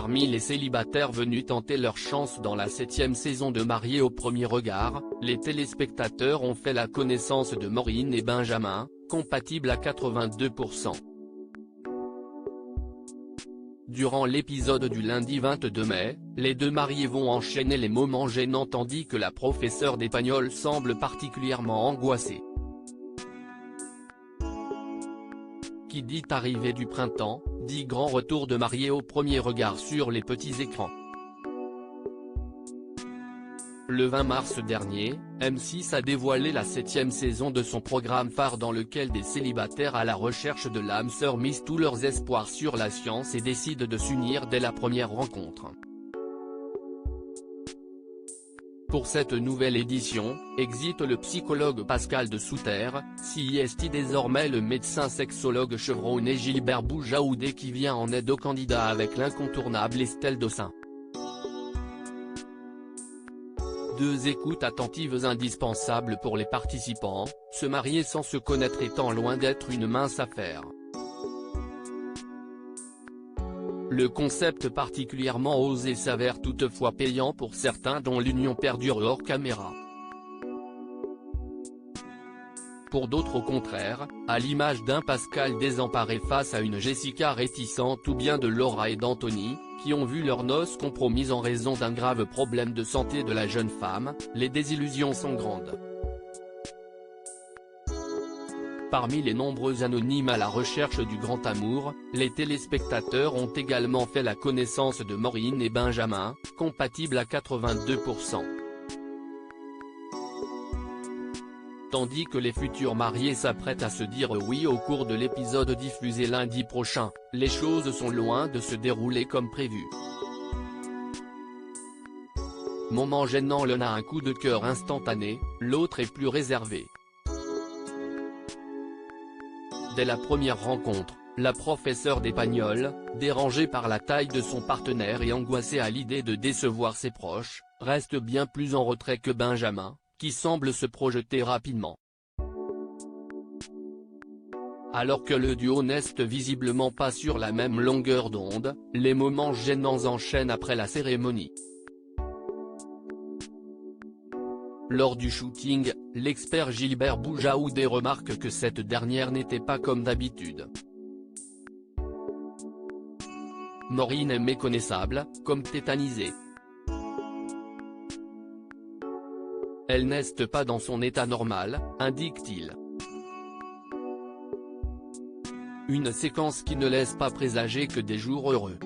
Parmi les célibataires venus tenter leur chance dans la 7e saison de Mariés au premier regard, les téléspectateurs ont fait la connaissance de Maureen et Benjamin, compatibles à 82%. Durant l'épisode du lundi 22 mai, les deux mariés vont enchaîner les moments gênants tandis que la professeure d'espagnol semble particulièrement angoissée. Qui dit arrivée du printemps, dit grand retour de Mariés au premier regard sur les petits écrans. Le 20 mars dernier, M6 a dévoilé la 7e saison de son programme phare dans lequel des célibataires à la recherche de l'âme sœur misent tous leurs espoirs sur la science et décident de s'unir dès la première rencontre. Pour cette nouvelle édition, exit le psychologue Pascal de Souter, s'y est désormais le médecin sexologue chevronné Gilbert Boujaoudé qui vient en aide aux candidats avec l'incontournable Estelle Dossin. Deux écoutes attentives indispensables pour les participants, se marier sans se connaître étant loin d'être une mince affaire. Le concept particulièrement osé s'avère toutefois payant pour certains dont l'union perdure hors caméra. Pour d'autres au contraire, à l'image d'un Pascal désemparé face à une Jessica réticente ou bien de Laura et d'Anthony, qui ont vu leurs noces compromises en raison d'un grave problème de santé de la jeune femme, les désillusions sont grandes. Parmi les nombreux anonymes à la recherche du grand amour, les téléspectateurs ont également fait la connaissance de Maureen et Benjamin, compatibles à 82%. Tandis que les futurs mariés s'apprêtent à se dire oui au cours de l'épisode diffusé lundi prochain, les choses sont loin de se dérouler comme prévu. Moment gênant, l'un a un coup de cœur instantané, l'autre est plus réservé. Dès la première rencontre, la professeure d'espagnol, dérangée par la taille de son partenaire et angoissée à l'idée de décevoir ses proches, reste bien plus en retrait que Benjamin, qui semble se projeter rapidement. Alors que le duo n'est visiblement pas sur la même longueur d'onde, les moments gênants enchaînent après la cérémonie. Lors du shooting, l'expert Gilbert Boujaoudé remarque que cette dernière n'était pas comme d'habitude. Maureen est méconnaissable, comme tétanisée. Elle n'est pas dans son état normal, indique-t-il. Une séquence qui ne laisse pas présager que des jours heureux.